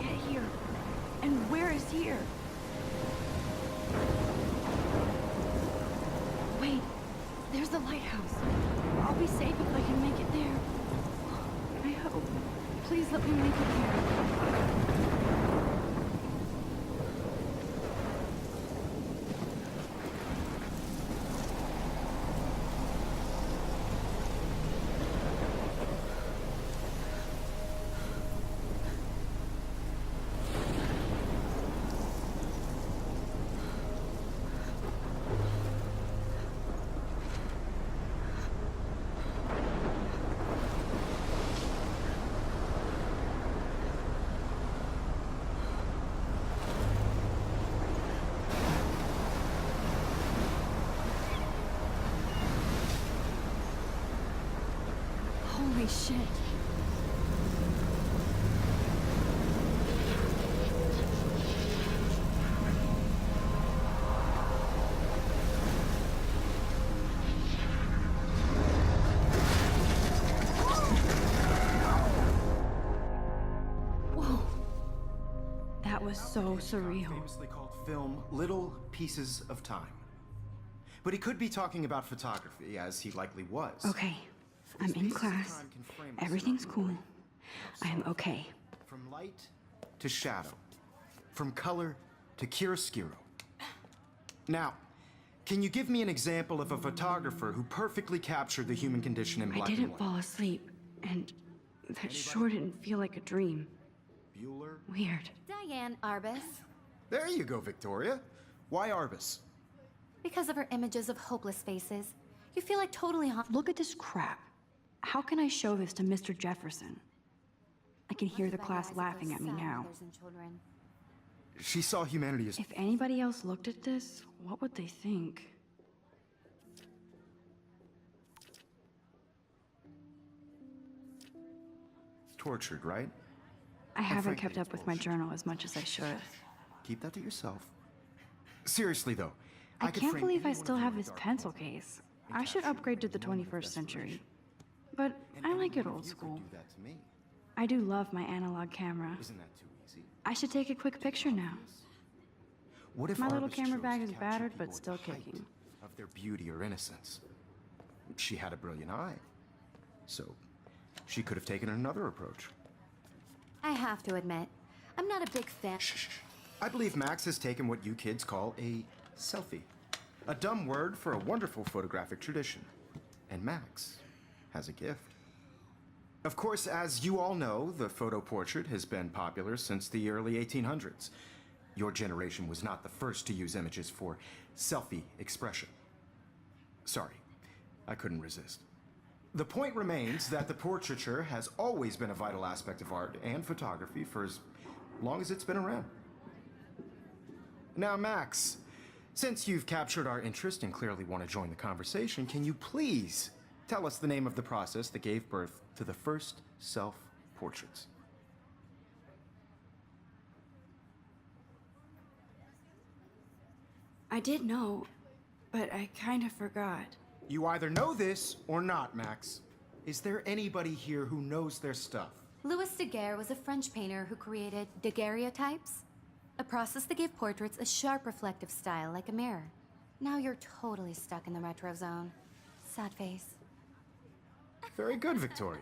get here? And where is here? Wait, there's the lighthouse. I'll be safe if I can make it there. I hope. Please let me make it there. Holy shit. Whoa. That was so surreal. Famously called film Little Pieces of Time. But he could be talking about photography, as he likely was. Okay. I'm in class. Everything's cool. I am okay. From light to shadow. From color to chiaroscuro. Now, can you give me an example of a photographer who perfectly captured the human condition in black and I didn't white? fall asleep, and that sure didn't feel like a dream. Bueller? Weird. Diane Arbus. There you go, Victoria. Why Arbus? Because of her images of hopeless faces, you feel like totally Look at this crap. How can I show this to Mr. Jefferson? I can hear the class laughing at me now. She saw humanity as... If anybody else looked at this, what would they think? tortured, right? I haven't frankly, kept up it's with my bullshit. journal as much as I should. Keep that to yourself. Seriously, though. I could can't frame believe any I one still of have your this dark pencil moments case. and I should capture upgrade to the every one with 21st best century. relation. But And I any like it one of old you could school. do that to me. I do love my analog camera. Isn't that too easy? I should take a quick picture now. What if My little Arbus camera chose bag to is capture battered, people but at still the height kicking. of their beauty or innocence? She had a brilliant eye. So, she could have taken another approach. I have to admit, I'm not a big fan. Shh. I believe Max has taken what you kids call a selfie. A dumb word for a wonderful photographic tradition. And Max has a gift. Of course, as you all know, the photo portrait has been popular since the early 1800s. Your generation was not the first to use images for selfie expression. Sorry, I couldn't resist. The point remains that the portraiture has always been a vital aspect of art and photography for as long as it's been around. Now, Max, since you've captured our interest and clearly want to join the conversation, can you please tell us the name of the process that gave birth to the first self-portraits? I did know, but I kind of forgot. You either know this or not, Max. Is there anybody here who knows their stuff? Louis Daguerre was a French painter who created daguerreotypes, a process that gave portraits a sharp reflective style like a mirror. Now you're totally stuck in the retro zone. Sad face. Very good, Victoria.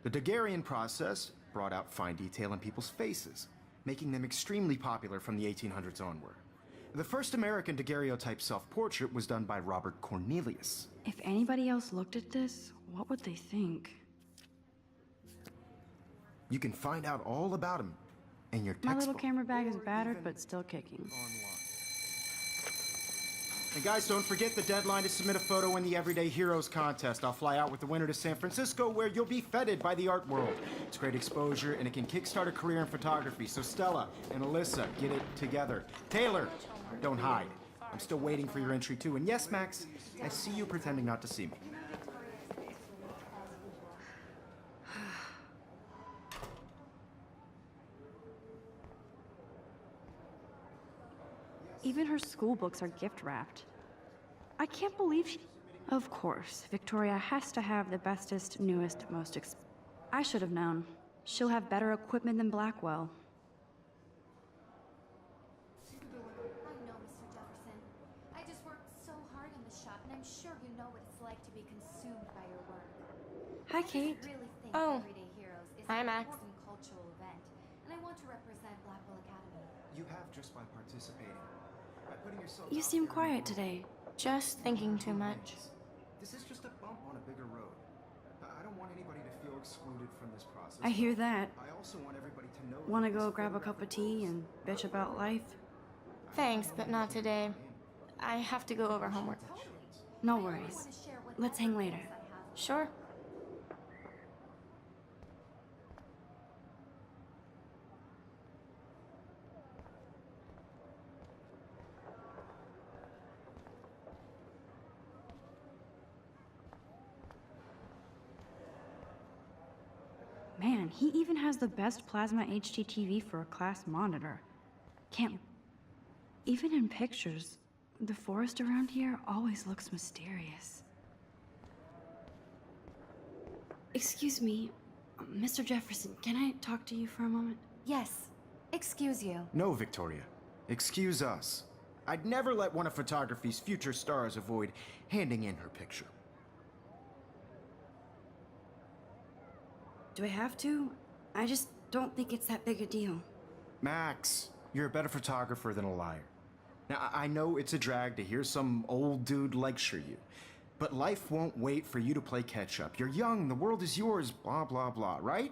The Daguerrean process brought out fine detail in people's faces, making them extremely popular from the 1800s onward. The first American daguerreotype self-portrait was done by Robert Cornelius. If anybody else looked at this, what would they think? You can find out all about him in your textbook. My little camera bag is or battered, even but still kicking. online. And guys, don't forget the deadline to submit a photo in the Everyday Heroes contest. I'll fly out with the winner to San Francisco, where you'll be feted by the art world. It's great exposure, and it can kickstart a career in photography. So Stella and Alyssa, get it together. Taylor, don't hide. I'm still waiting for your entry too. And yes, Max, I see you pretending not to see me. Even her school books are gift wrapped. I can't believe she... Of course, Victoria has to have the bestest, newest, I should have known. She'll have better equipment than Blackwell. Hi, Kate. Oh. Hi, Max. Cultural event, and I want to represent Blackwell Academy. You have just by participating. By putting yourself You out seem there in the quiet world. today. Just thinking too much. This is just a bump on a bigger road. I don't want anybody to feel excluded from this process. I hear that. I also want everybody to know. Want to that go this grab a cup of photographic tea and bitch about life? Thanks, but not today. I have to go over homework. No worries. Let's hang later. Sure. Man, he even has the best plasma HDTV for a class monitor. Can't... Even in pictures, the forest around here always looks mysterious. Excuse me, Mr. Jefferson, can I talk to you for a moment? Yes. Excuse you. No, Victoria. Excuse us. I'd never let one of photography's future stars avoid handing in her picture. Do I have to? I just don't think it's that big a deal. Max, you're a better photographer than a liar. Now, I know it's a drag to hear some old dude lecture you, but life won't wait for you to play catch up. You're young, the world is yours, blah, blah, blah, right?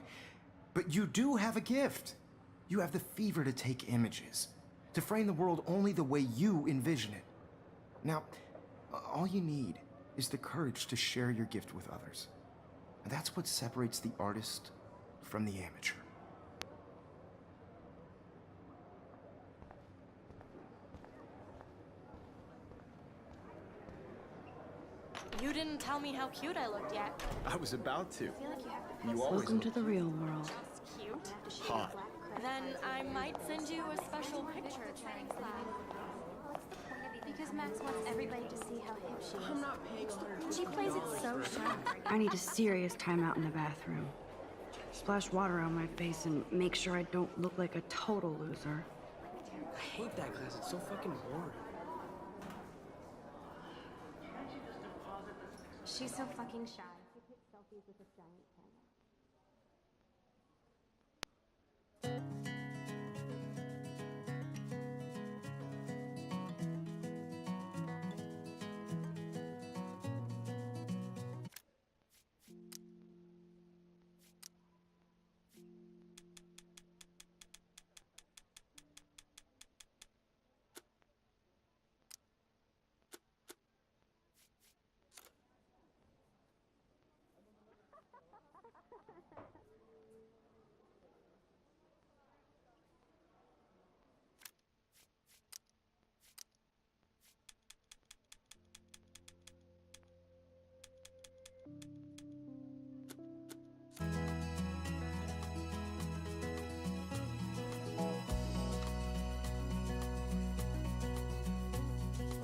But you do have a gift. You have the fever to take images, to frame the world only the way you envision it. Now, all you need is the courage to share your gift with others. And that's what separates the artist from the amateur. You didn't tell me how cute I looked yet. I was about to. You Welcome to the real world. Cute? hot. Then I might send you a special picture. Because Max wants everybody to see how hip she is. I'm not paying her. She plays it so sharp. I need a serious timeout in the bathroom. Splash water on my face and make sure I don't look like a total loser. I hate that class. It's so fucking boring. She's so fucking shy. She takes selfies with a giant camera.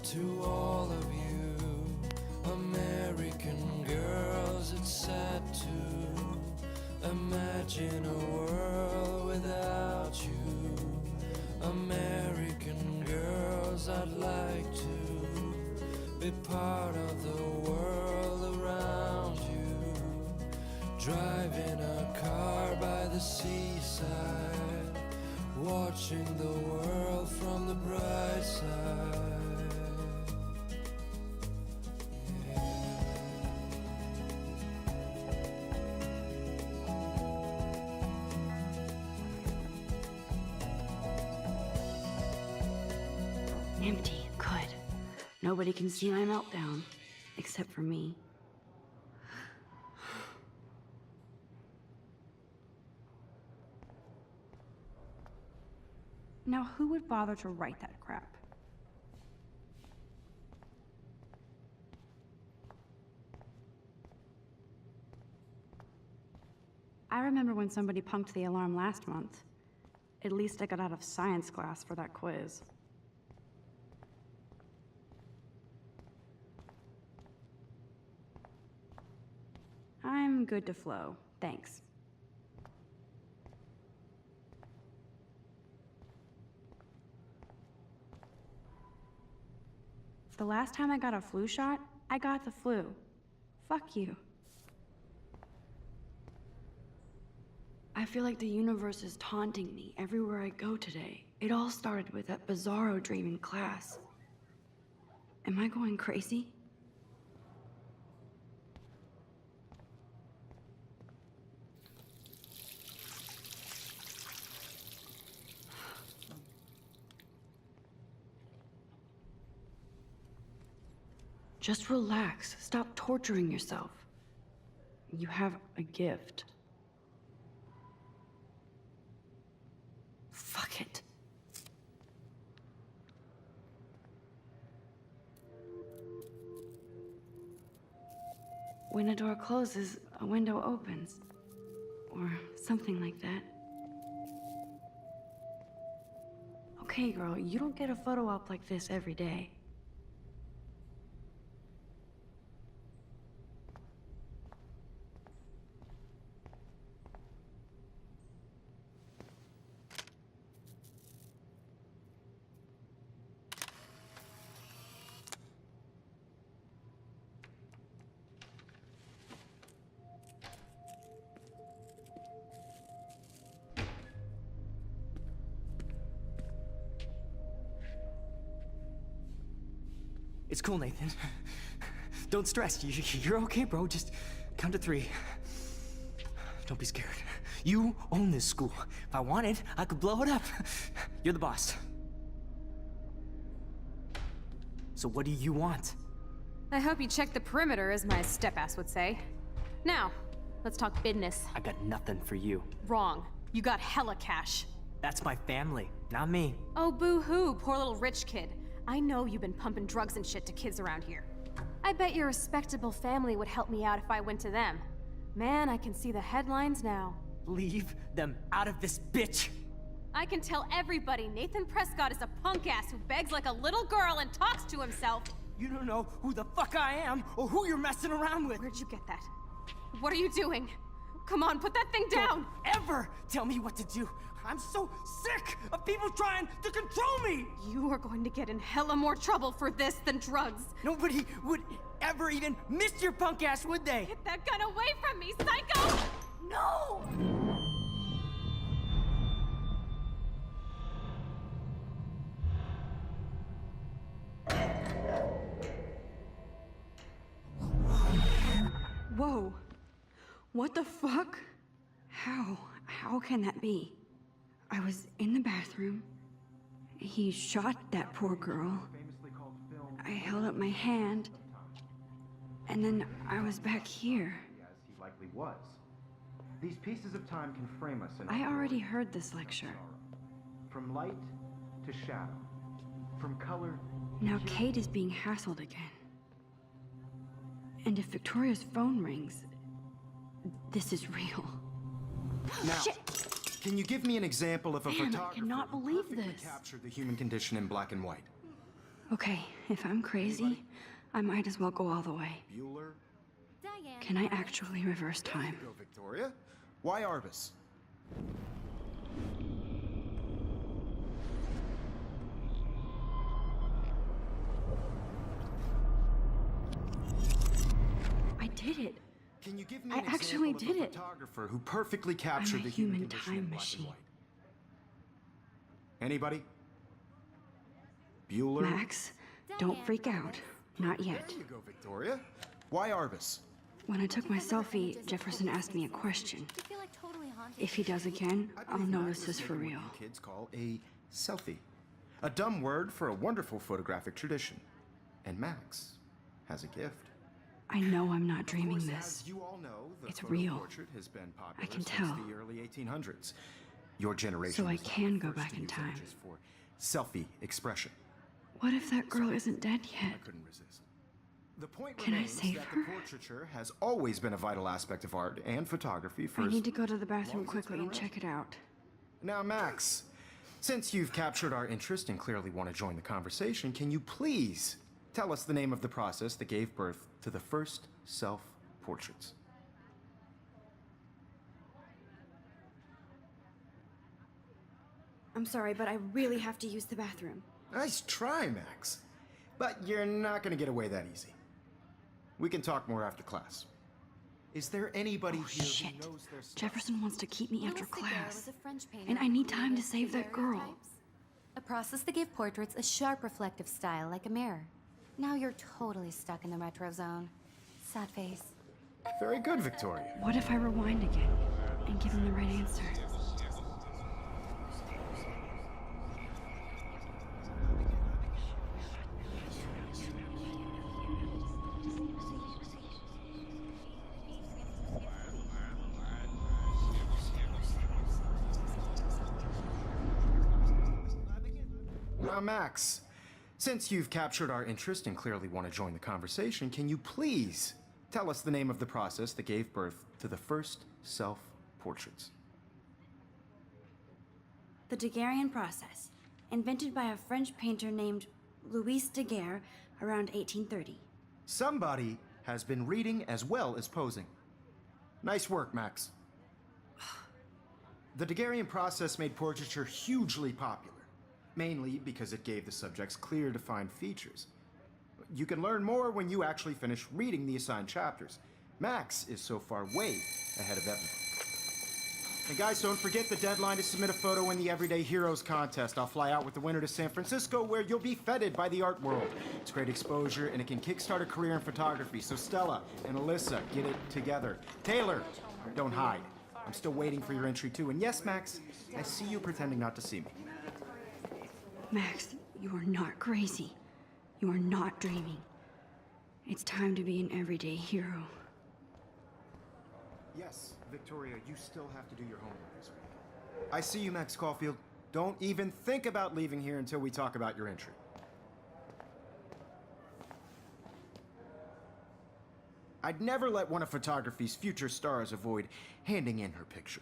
To all of you American girls, it's sad to imagine a world without you. American girls, I'd like to be part of the world around you. Driving a car by the seaside, watching the world from the bright side. Empty. Good. Nobody can see my meltdown. Except for me. Now, who would bother to write that crap? I remember when somebody punked the alarm last month. At least I got out of science class for that quiz. I'm good to flow, thanks. The last time I got a flu shot, I got the flu. Fuck you. I feel like the universe is taunting me everywhere I go today. It all started with that bizarro dream in class. Am I going crazy? Just relax. Stop torturing yourself. You have a gift. Fuck it. When a door closes, a window opens. Or something like that. Okay, girl, you don't get a photo op like this every day. It's cool, Nathan. Don't stress. You're okay, bro. Just count to 3. Don't be scared. You own this school. If I wanted, I could blow it up. You're the boss. So what do you want? I hope you checked the perimeter, as my step-ass would say. Now, let's talk business. I got nothing for you. Wrong. You got hella cash. That's my family, not me. Oh, boo-hoo, poor little rich kid. I know you've been pumping drugs and shit to kids around here. I bet your respectable family would help me out if I went to them. Man, I can see the headlines now. Leave them out of this, bitch! I can tell everybody Nathan Prescott is a punk ass who begs like a little girl and talks to himself. You don't know who the fuck I am or who you're messing around with. Where'd you get that? What are you doing? Come on, put that thing down! Don't ever tell me what to do. I'm so sick of people trying to control me! You are going to get in hella more trouble for this than drugs. Nobody would ever even miss your punk ass, would they? Get that gun away from me, psycho! No! Whoa. What the fuck? How can that be? I was in the bathroom. He shot that poor girl. I held up my hand. And then I was back here. As he likely was. These pieces of time can frame us in I our already world. heard this lecture. From light to shadow. From color Now Kate is being hassled again. And if Victoria's phone rings, this is real. Now, Shit! can you give me an example of a Man, I photographer cannot who believe perfectly this. captured the human condition in black and white? Okay, if I'm crazy, I might as well go all the way. Bueller? Diane. Can I actually reverse time? Go, Victoria. Why Arbus? I did it. Can you give me I an actually example did of a it. photographer who perfectly captured a the human human condition time in black machine. and white? Anybody? Bueller? Max, don't freak out. Not yet. There you go, Victoria. Why Arbus? When I took my selfie, Jefferson asked me a question. You feel like totally haunted. If he does again, I I'll believe know Max this has is for taken what real. you kids call a selfie. A dumb word for a wonderful photographic tradition. And Max has a gift. I know I'm not Of dreaming course, this. as you all know, the It's photo real. portrait has been popular I can since tell. the early 1800s. Your generation So I was not can the go first back to in use time. images for selfie expression. What if that girl isn't dead I yet? couldn't resist. The point Can I remains save that her? the portraiture has always been a vital aspect of art and photography for I as need to go to the bathroom long as it's quickly been and around. check it out. Now, Max, since you've captured our interest and clearly want to join the conversation, can you please tell us the name of the process that gave birth to the first self-portraits? I'm sorry, but I really have to use the bathroom. Nice try, Max. But you're not going to get away that easy. We can talk more after class. Is there anybody Oh, here shit. who knows their stuff? Jefferson wants to keep me after Louis Daguerre class. was a French painter And I who need time to created save that girl. daguerreotypes, a process that gave portraits a sharp reflective style like a mirror. Now you're totally stuck in the retro zone. Sad face. Very good, Victoria. What if I rewind again and give him the right answer? Now, Max, since you've captured our interest and clearly want to join the conversation, can you please tell us the name of the process that gave birth to the first self-portraits? The Daguerrean process, invented by a French painter named Louis Daguerre around 1830. Somebody has been reading as well as posing. Nice work, Max. The Daguerrean process made portraiture hugely popular, mainly because it gave the subjects clear, defined features. You can learn more when you actually finish reading the assigned chapters. Max is so far way ahead of everyone. And guys, don't forget the deadline to submit a photo in the Everyday Heroes contest. I'll fly out with the winner to San Francisco, where you'll be feted by the art world. It's great exposure, and it can kickstart a career in photography. So Stella and Alyssa, get it together. Taylor, don't hide. I'm still waiting for your entry too. And yes, Max, I see you pretending not to see me. Max, you are not crazy. You are not dreaming. It's time to be an everyday hero. Yes, Victoria, you still have to do your homework this week. I see you, Max Caulfield. Don't even think about leaving here until we talk about your entry. I'd never let one of photography's future stars avoid handing in her picture.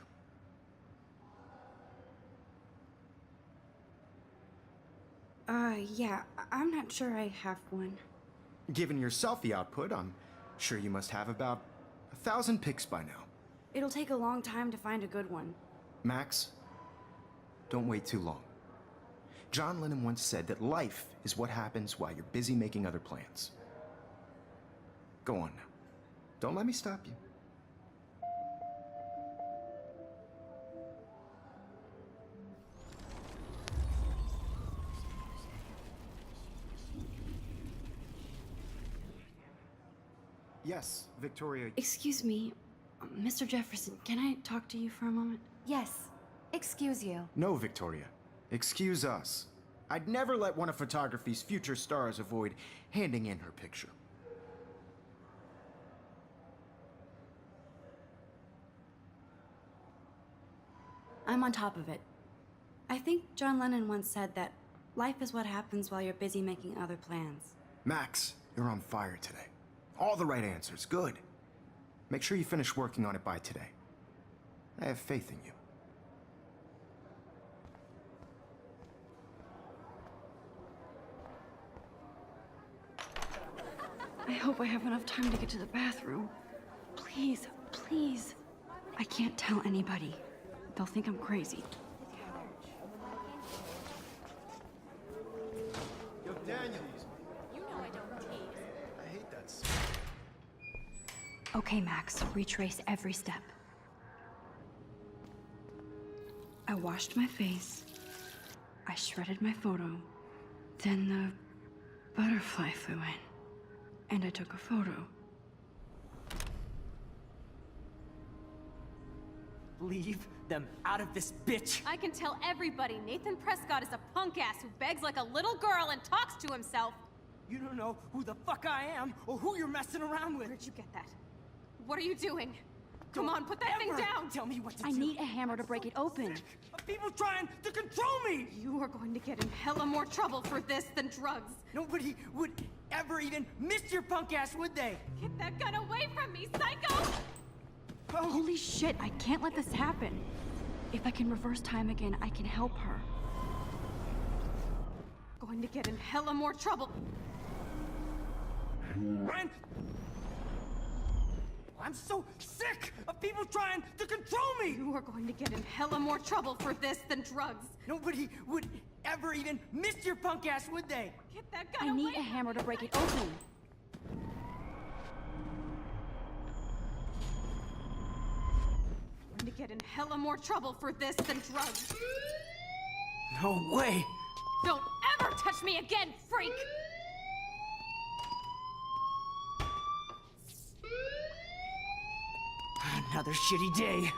Yeah, I'm not sure I have one. Given your selfie output, I'm sure you must have about 1,000 pics by now. It'll take a long time to find a good one. Max, don't wait too long. John Lennon once said that life is what happens while you're busy making other plans. Go on now. Don't let me stop you. Yes, Victoria. Excuse me, Mr. Jefferson, can I talk to you for a moment? Yes. Excuse you. No, Victoria. Excuse us. I'd never let one of photography's future stars avoid handing in her picture. I'm on top of it. I think John Lennon once said that life is what happens while you're busy making other plans. Max, you're on fire today. All the right answers. Good. Make sure you finish working on it by today. I have faith in you. I hope I have enough time to get to the bathroom. Please, please. I can't tell anybody. They'll think I'm crazy. Yo, Daniel. You know I don't tease. I hate that. Okay, Max, retrace every step. I washed my face. I shredded my photo. Then the butterfly flew in. And I took a photo. Leave them out of this bitch! I can tell everybody Nathan Prescott is a punk ass who begs like a little girl and talks to himself. You don't know who the fuck I am or who you're messing around with. Where'd you get that? What are you doing? Come on, put that thing Ever down! Tell me what to I do. need a hammer to break it open. Of people trying to control me! You are going to get in hella more trouble for this than drugs. Nobody would ever even miss your punk ass, would they? Get that gun away from me, psycho! Oh, Holy shit, I can't let this happen. If I can reverse time again, I can help her. Going to get in hella more trouble. Ryan! I'm so sick of people trying to control me! You are going to get in hella more trouble for this than drugs. Nobody would ever even miss your punk ass, would they? Get that gun I away need a from hammer me, to break it psycho! open. get in hella more trouble for this than drugs. No way! Don't ever touch me again, freak! Another shitty day.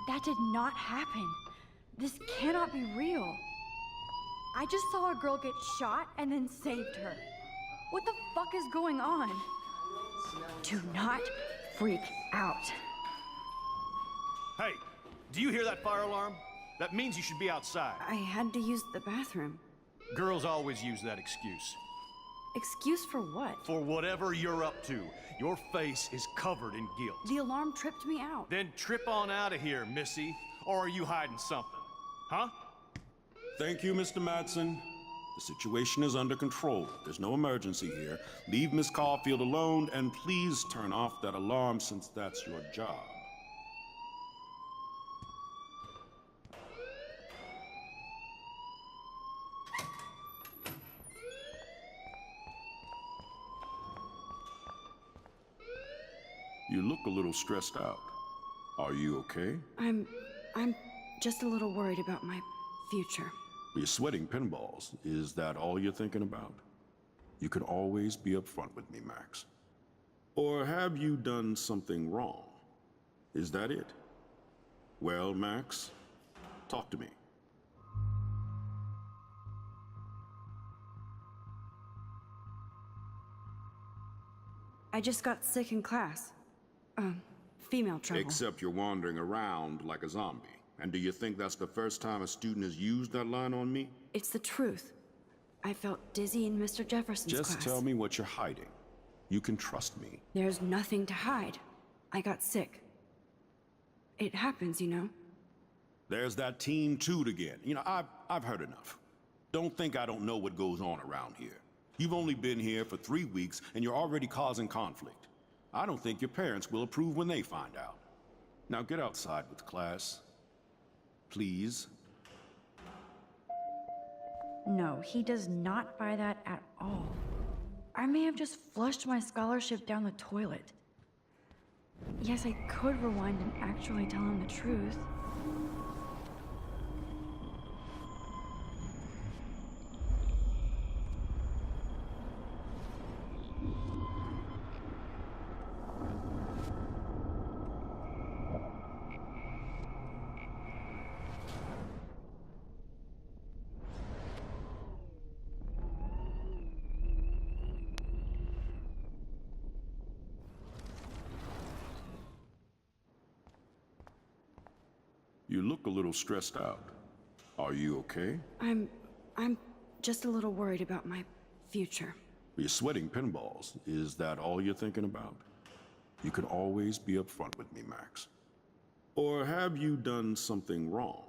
That did not happen. This cannot be real. I just saw a girl get shot and then saved her. What the fuck is going on? Do not freak out. Hey, do you hear that fire alarm? That means you should be outside. I had to use the bathroom. Girls always use that excuse. Excuse for what? For whatever you're up to. Your face is covered in guilt. The alarm tripped me out. Then trip on out of here, Missy. Or are you hiding something? Huh? Thank you, Mr. Madsen. The situation is under control. There's no emergency here. Leave Miss Caulfield alone, and please turn off that alarm since that's your job. You look a little stressed out. Are you okay? I'm just a little worried about my future. You're sweating pinballs. Is that all you're thinking about? You can always be upfront with me, Max. Or have you done something wrong? Is that it? Well, Max, talk to me. I just got sick in class. Female trouble. Except you're wandering around like a zombie. And do you think that's the first time a student has used that line on me? It's the truth. I felt dizzy in Mr. Jefferson's class. Just tell me what you're hiding. You can trust me. There's nothing to hide. I got sick. It happens, you know. There's that teen toot again. You know, I've heard enough. Don't think I don't know what goes on around here. You've only been here for 3 weeks, and you're already causing conflict. I don't think your parents will approve when they find out. Now get outside with class. Please. No, he does not buy that at all. I may have just flushed my scholarship down the toilet. Yes, I could rewind and actually tell him the truth. You look a little stressed out. Are you okay? I'm just a little worried about my future. You're sweating pinballs. Is that all you're thinking about? You can always be upfront with me, Max. Or have you done something wrong?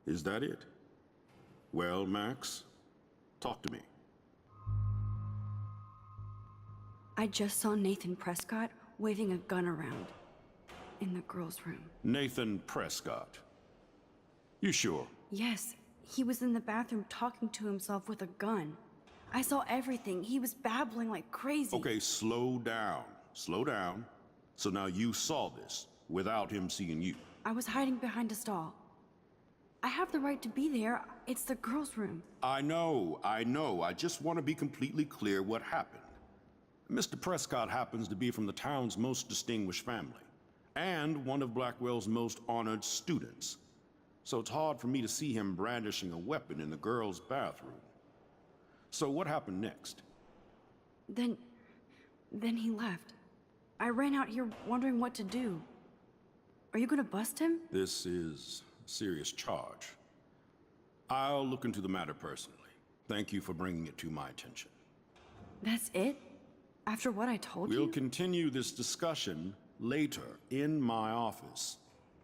Is that it? Well, Max, talk to me. I just saw Nathan Prescott waving a gun around in the girls' room. Nathan Prescott. You sure? Yes, he was in the bathroom talking to himself with a gun. I saw everything. He was babbling like crazy. Okay, slow down. Slow down. So now you saw this without him seeing you. I was hiding behind a stall. I have the right to be there. It's the girls' room. I know. I just want to be completely clear what happened. Mr. Prescott happens to be from the town's most distinguished family, and one of Blackwell's most honored students. So it's hard for me to see him brandishing a weapon in the girls' bathroom. So what happened next? Then he left. I ran out here wondering what to do. Are you gonna bust him? This is a serious charge. I'll look into the matter personally. Thank you for bringing it to my attention. That's it? After what I told you? We'll continue this discussion later in my office.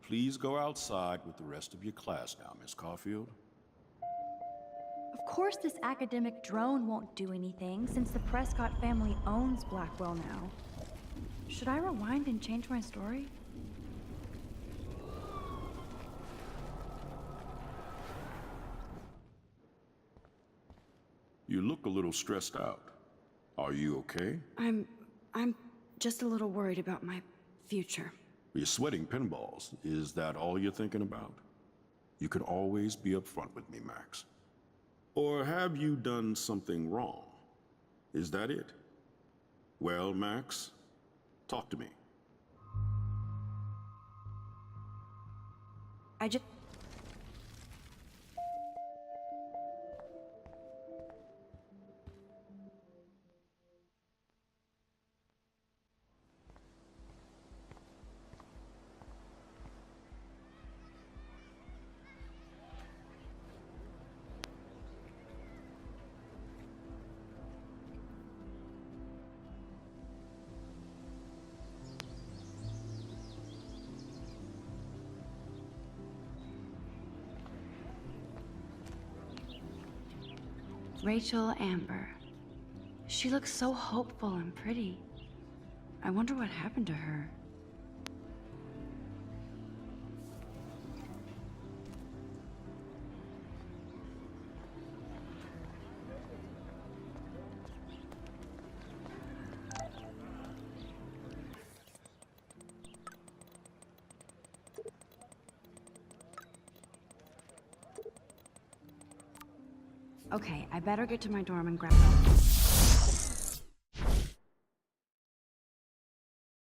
Please go outside with the rest of your class now, Miss Caulfield. Of course this academic drone won't do anything, since the Prescott family owns Blackwell now. Should I rewind and change my story? You look a little stressed out. Are you okay? I'm just a little worried about my future. You're sweating pinballs. Is that all you're thinking about? You can always be upfront with me, Max. Or have you done something wrong? Is that it? Well, Max, talk to me. I just... Rachel Amber. She looks so hopeful and pretty. I wonder what happened to her. Okay, I better get to my dorm and grab them.